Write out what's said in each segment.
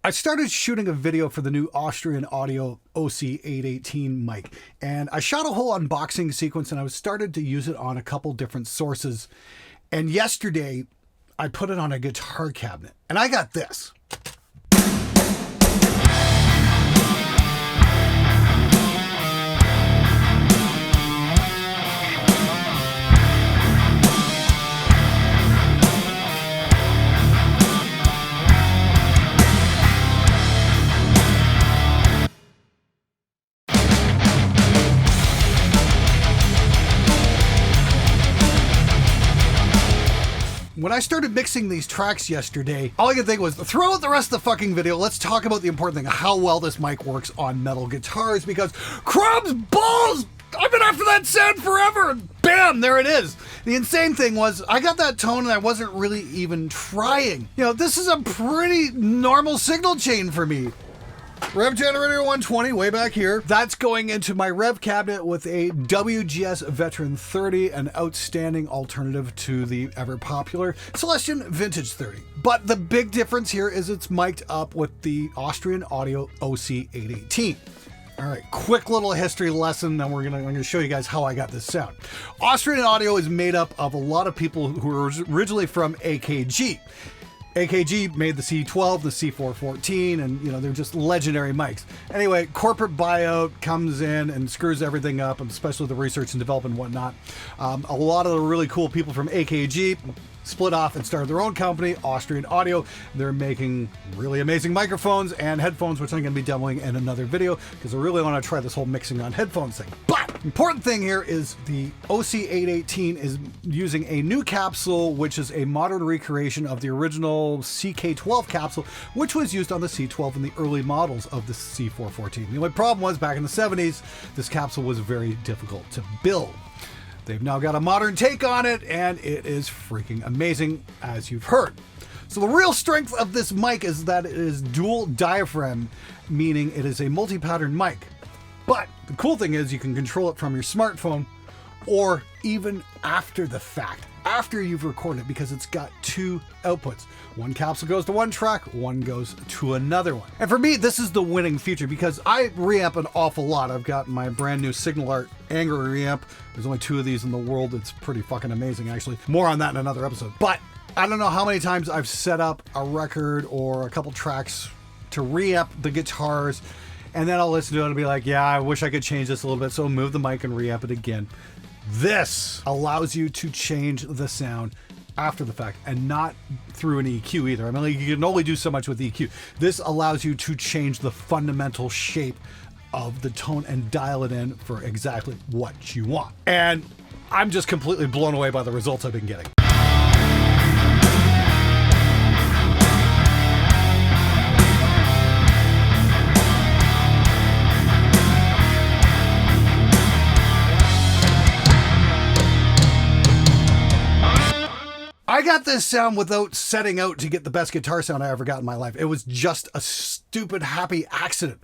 I started shooting a video for the new Austrian Audio OC818 mic, and I shot a whole unboxing sequence and I started to use it on a couple different sources. And yesterday I put it on a guitar cabinet and I got this. When I started mixing these tracks yesterday, all I could think was, throw out the rest of the fucking video. Let's talk about the important thing, how well this mic works on metal guitars, because crumbs, balls, I've been after that sound forever. And bam, there it is. The insane thing was, I got that tone and I wasn't really even trying. You know, this is a pretty normal signal chain for me. Rev generator 120 way back here. That's going into my rev cabinet with a WGS Veteran 30, an outstanding alternative to the ever popular Celestion Vintage 30. But the big difference here is it's mic'd up with the Austrian Audio OC818. All right, quick little history lesson, then I'm gonna show you guys how I got this sound. Austrian Audio is made up of a lot of people who were originally from AKG. AKG made the C12, the C414, and you know, they're just legendary mics. Anyway, corporate buyout comes in and screws everything up, especially the research and development and whatnot. A lot of the really cool people from AKG split off and started their own company, Austrian Audio. They're making really amazing microphones and headphones, which I'm going to be demoing in another video because I really want to try this whole mixing on headphones thing. But important thing here is the OC818 is using a new capsule, which is a modern recreation of the original CK12 capsule, which was used on the C12 in the early models of the C414. The only problem was back in the 70s, this capsule was very difficult to build. They've now got a modern take on it, and it is freaking amazing, as you've heard. So the real strength of this mic is that it is dual diaphragm, meaning it is a multi-pattern mic. But the cool thing is you can control it from your smartphone or even after the fact, after you've recorded it, because it's got two outputs. One capsule goes to one track, one goes to another one. And for me, this is the winning feature because I reamp an awful lot. I've got my brand new Signal Art Angry reamp. There's only 2 of these in the world. It's pretty fucking amazing, actually. More on that in another episode. But I don't know how many times I've set up a record or a couple tracks to reamp the guitars, and then I'll listen to it and be like, yeah, I wish I could change this a little bit, so move the mic and reamp it again. This allows you to change the sound after the fact and not through an EQ either. I mean, like, you can only do so much with EQ. This allows you to change the fundamental shape of the tone and dial it in for exactly what you want. And I'm just completely blown away by the results I've been getting. I got this sound without setting out to get the best guitar sound I ever got in my life. It was just a stupid happy accident.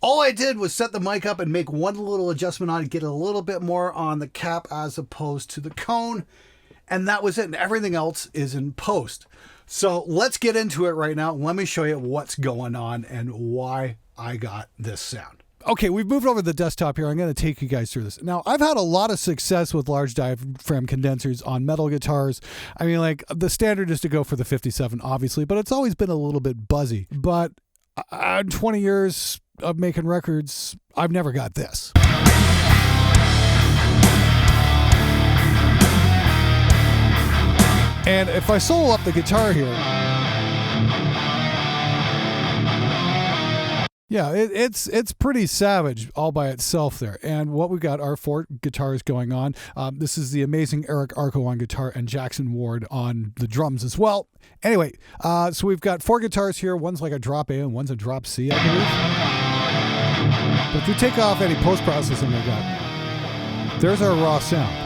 All I did was set the mic up and make one little adjustment on it, get a little bit more on the cap as opposed to the cone, and that was it. And everything else is in post. So let's get into it right now. Let me show you what's going on and why I got this sound. Okay, we've moved over to the desktop here. I'm going to take you guys through this. Now, I've had a lot of success with large diaphragm condensers on metal guitars. I mean, like, the standard is to go for the 57, obviously, but it's always been a little bit buzzy. But 20 years of making records, I've never got this. And if I solo up the guitar here, yeah, it's pretty savage all by itself there. And what we've got are 4 guitars going on. This is the amazing Eric Arco on guitar and Jackson Ward on the drums as well. Anyway, so we've got 4 guitars here. One's like a drop A and one's a drop C, I believe. But if we take off any post-processing I got, there's our raw sound.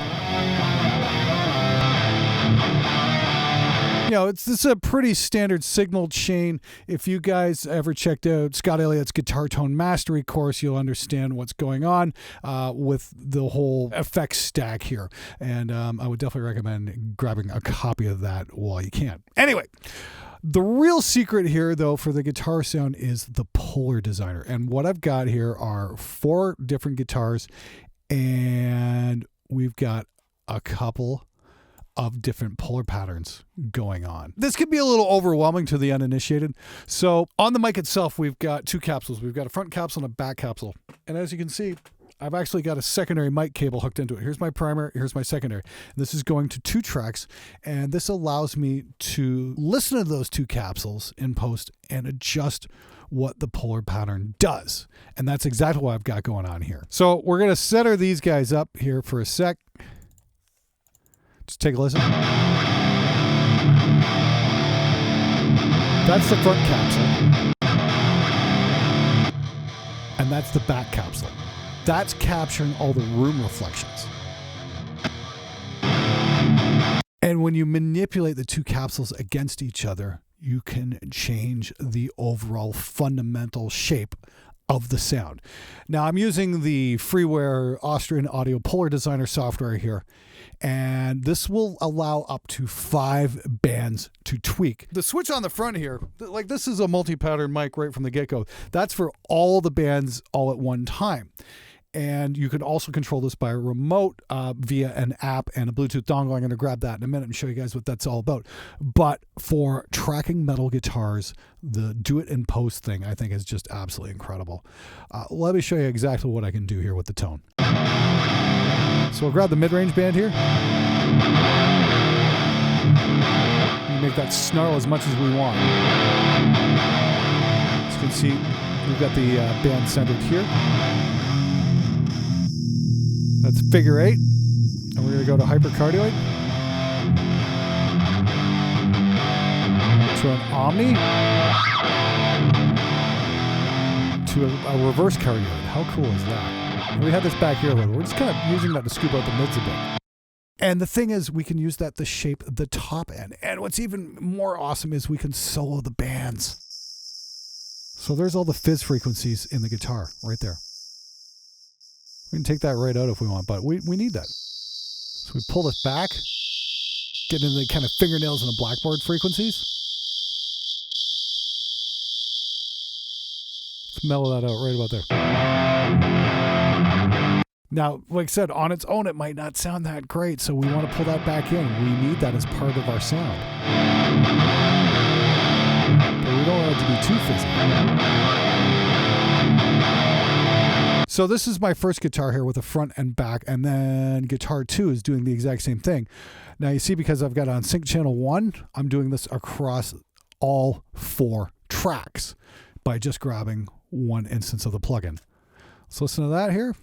You know, this is a pretty standard signal chain. If you guys ever checked out Scott Elliott's Guitar Tone Mastery course, you'll understand what's going on with the whole effects stack here. And I would definitely recommend grabbing a copy of that while you can. Anyway, The real secret here, though, for the guitar sound is the Polar Designer. And what I've got here are 4 different guitars, and we've got a couple of different polar patterns going on. This could be a little overwhelming to the uninitiated. So on the mic itself, we've got 2 capsules. We've got a front capsule and a back capsule. And as you can see, I've actually got a secondary mic cable hooked into it. Here's my primary, here's my secondary. This is going to 2 tracks, and this allows me to listen to those 2 capsules in post and adjust what the polar pattern does. And that's exactly what I've got going on here. So we're going to center these guys up here for a sec. Just take a listen. That's the front capsule. And that's the back capsule. That's capturing all the room reflections. And when you manipulate the 2 capsules against each other, you can change the overall fundamental shape of the sound. Now, I'm using the freeware Austrian Audio Polar Designer software here, and this will allow up to 5 bands to tweak. The switch on the front here, like this is a multi-pattern mic right from the get-go. That's for all the bands all at one time. And you can also control this by a remote via an app and a Bluetooth dongle. I'm going to grab that in a minute and show you guys what that's all about. But for tracking metal guitars, the do it in post thing I think is just absolutely incredible. Let me show you exactly what I can do here with the tone. So we'll grab the mid-range band here. We make that snarl as much as we want. As you can see, we've got the band centered here. That's figure 8, and we're going to go to hypercardioid, to an omni, to a reverse cardioid. How cool is that? And we have this back here a little. We're just kind of using that to scoop out the mids a bit. And the thing is, we can use that to shape the top end. And what's even more awesome is we can solo the bands. So there's all the fizz frequencies in the guitar right there. We can take that right out if we want, but we need that. So we pull this back, get into the kind of fingernails and the blackboard frequencies. Let's mellow that out right about there. Now, like I said, on its own, it might not sound that great, so we want to pull that back in. We need that as part of our sound. But we don't want it to be too fizzy. So this is my first guitar here with a front and back, and then guitar 2 is doing the exact same thing. Now you see, because I've got on sync channel 1, I'm doing this across all 4 tracks by just grabbing one instance of the plugin. Let's listen to that here.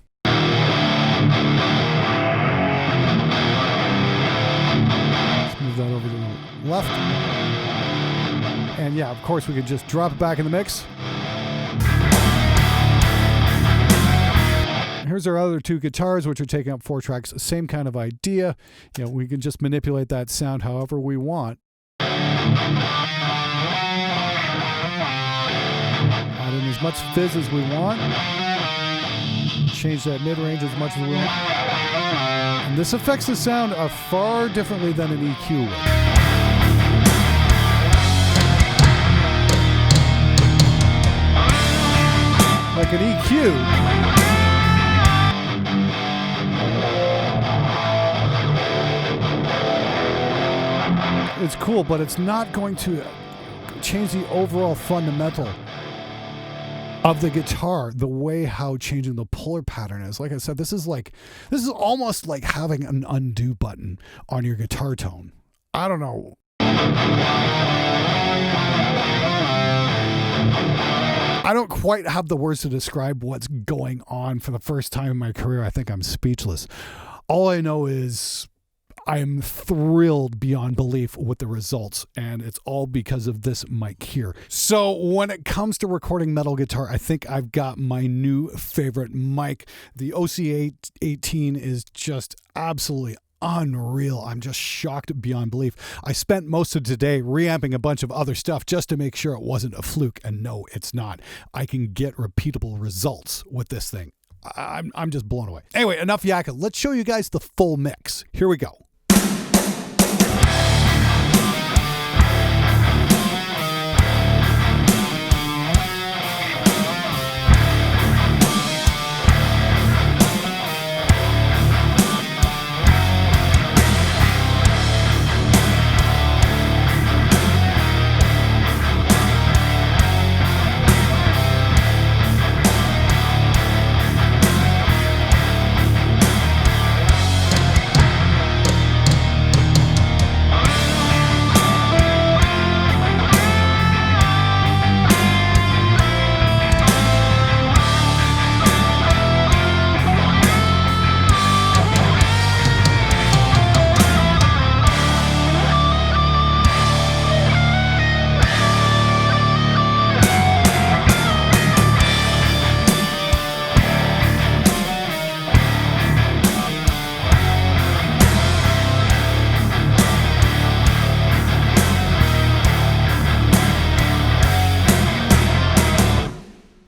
Let's move that over to the left. And yeah, of course we could just drop it back in the mix. Here's our other 2 guitars, which are taking up 4 tracks. Same kind of idea. You know, we can just manipulate that sound however we want. Add in as much fizz as we want. Change that mid-range as much as we want. And this affects the sound far differently than an EQ would. Like an EQ, it's cool, but it's not going to change the overall fundamental of the guitar, the way how changing the polar pattern is. Like I said, this is almost like having an undo button on your guitar tone. I don't know. I don't quite have the words to describe what's going on. For the first time in my career, I think I'm speechless. All I know is I am thrilled beyond belief with the results, and it's all because of this mic here. So when it comes to recording metal guitar, I think I've got my new favorite mic. The OC18 is just absolutely unreal. I'm just shocked beyond belief. I spent most of today reamping a bunch of other stuff just to make sure it wasn't a fluke, and no, it's not. I can get repeatable results with this thing. I'm just blown away. Anyway, enough yakking. Let's show you guys the full mix. Here we go.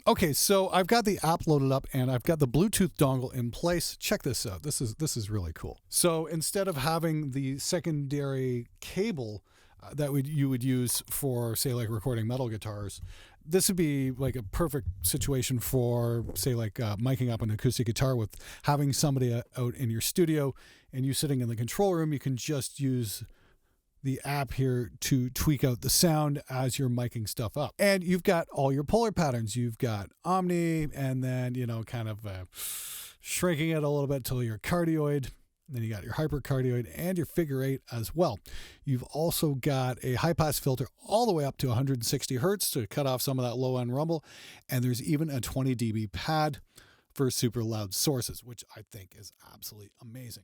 Okay, so I've got the app loaded up and I've got the Bluetooth dongle in place. Check this out. This is really cool. So instead of having the secondary cable that you would use for, say, like recording metal guitars, this would be like a perfect situation for, say, like miking up an acoustic guitar with having somebody out in your studio and you sitting in the control room. You can just use the app here to tweak out the sound as you're miking stuff up. And you've got all your polar patterns. You've got omni, and then, you know, kind of shrinking it a little bit till your cardioid. Then you got your hypercardioid and your figure eight as well. You've also got a high pass filter all the way up to 160 hertz to cut off some of that low end rumble. And there's even a 20 dB pad for super loud sources, which I think is absolutely amazing.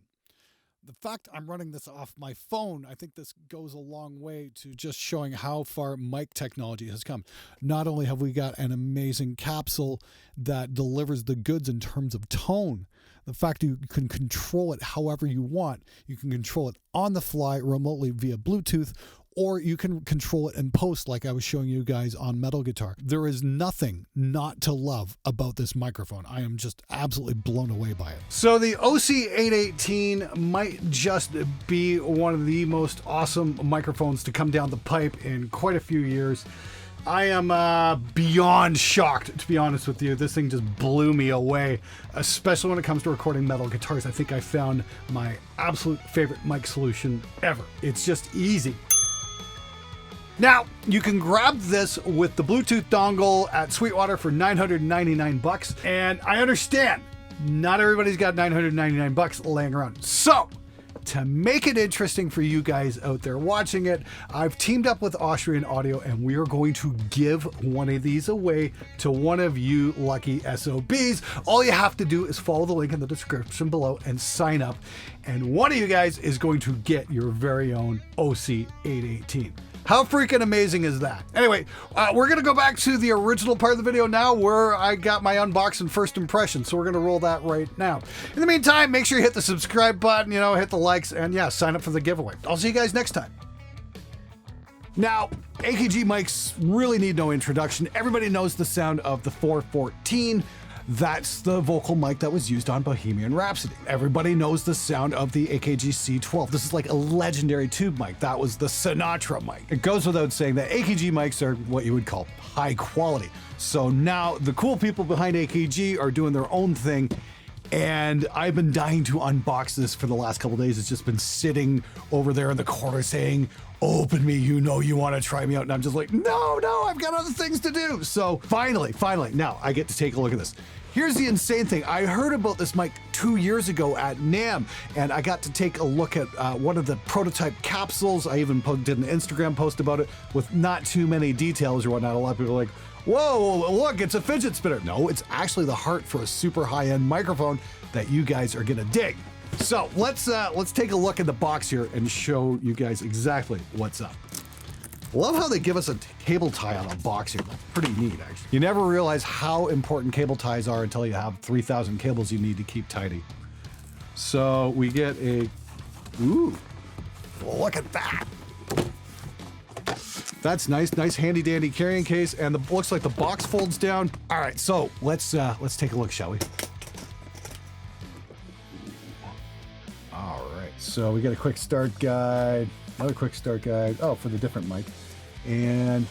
The fact I'm running this off my phone, I think this goes a long way to just showing how far mic technology has come. Not only have we got an amazing capsule that delivers the goods in terms of tone, the fact you can control it however you want. You can control it on the fly remotely via Bluetooth, or you can control it in post like I was showing you guys on metal guitar. There is nothing not to love about this microphone. I am just absolutely blown away by it. So the OC818 might just be one of the most awesome microphones to come down the pipe in quite a few years. I am beyond shocked, to be honest with you. This thing just blew me away, especially when it comes to recording metal guitars. I think I found my absolute favorite mic solution ever. It's just easy. Now, you can grab this with the Bluetooth dongle at Sweetwater for $999, and I understand not everybody's got $999 laying around. So, to make it interesting for you guys out there watching it, I've teamed up with Austrian Audio, and we are going to give one of these away to one of you lucky SOBs. All you have to do is follow the link in the description below and sign up, and one of you guys is going to get your very own OC818. How freaking amazing is that? Anyway, we're going to go back to the original part of the video now where I got my unboxing first impression. So we're going to roll that right now. In the meantime, make sure you hit the subscribe button, you know, hit the likes, and yeah, sign up for the giveaway. I'll see you guys next time. Now, AKG mics really need no introduction. Everybody knows the sound of the 414. That's the vocal mic that was used on Bohemian Rhapsody. Everybody knows the sound of the AKG C12. This is like a legendary tube mic. That was the Sinatra mic. It goes without saying that AKG mics are what you would call high quality. So now the cool people behind AKG are doing their own thing, and I've been dying to unbox this for the last couple days. It's just been sitting over there in the corner saying, open me, you know you want to try me out. And I'm just like, no, I've got other things to do. So finally, now I get to take a look at this. Here's the insane thing. I heard about this mic 2 years ago at NAMM, and I got to take a look at one of the prototype capsules. I even did an Instagram post about it with not too many details or whatnot. A lot of people are like, whoa, look, it's a fidget spinner. No, it's actually the heart for a super high-end microphone that you guys are gonna dig. So let's take a look at the box here and show you guys exactly what's up. Love how they give us a cable tie on a box here. That's pretty neat, actually. You never realize how important cable ties are until you have 3,000 cables you need to keep tidy. So we get a, ooh, look at that. That's nice handy dandy carrying case, and looks like the box folds down. All right, so let's take a look, shall we? All right, so we got a quick start guide, another quick start guide. Oh, for the different mic. And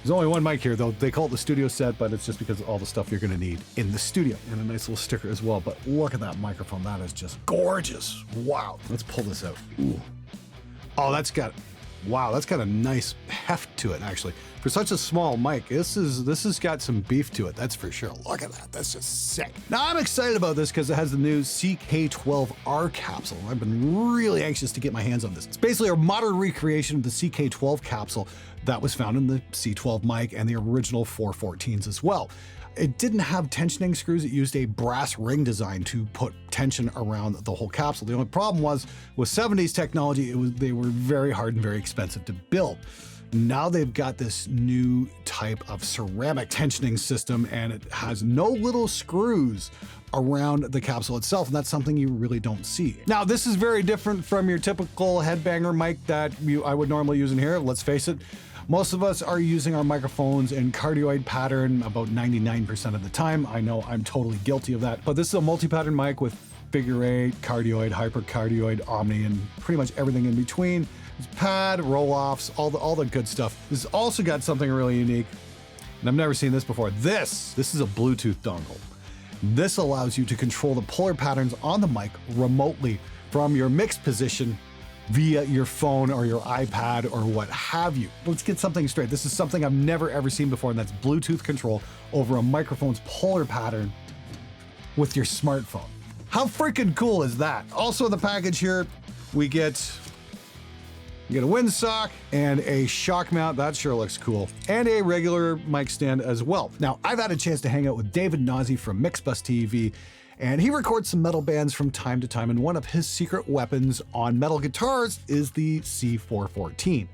there's only one mic here, though. They call it the studio set, but it's just because of all the stuff you're gonna need in the studio. And a nice little sticker as well. But look at that microphone. That is just gorgeous. Wow. Let's pull this out. Ooh. Oh, that's got a nice heft to it, actually. For such a small mic, this has got some beef to it, that's for sure. Look at that, that's just sick. Now, I'm excited about this because it has the new CK12R capsule. I've been really anxious to get my hands on this. It's basically a modern recreation of the CK12 capsule that was found in the C12 mic and the original 414s as well. It didn't have tensioning screws. It used a brass ring design to put tension around the whole capsule. The only problem was with 70s technology, they were very hard and very expensive to build. Now they've got this new type of ceramic tensioning system, and it has no little screws around the capsule itself, and that's something you really don't see. Now, this is very different from your typical headbanger mic that I would normally use in here. Let's face it, Most of us are using our microphones in cardioid pattern about 99% of the time. I know I'm totally guilty of that, but this is a multi-pattern mic with figure 8, cardioid, hypercardioid, omni, and pretty much everything in between. It's pad, roll-offs, all the good stuff. This has also got something really unique, and I've never seen this before. This is a Bluetooth dongle. This allows you to control the polar patterns on the mic remotely from your mix position via your phone or your iPad or what have you. Let's get something straight. This is something I've never ever seen before, and that's Bluetooth control over a microphone's polar pattern with your smartphone. How freaking cool is that? Also in the package here, we get a windsock and a shock mount. That sure looks cool. And a regular mic stand as well. Now, I've had a chance to hang out with David Nazi from Mixbus TV, and he records some metal bands from time to time, and one of his secret weapons on metal guitars is the C414.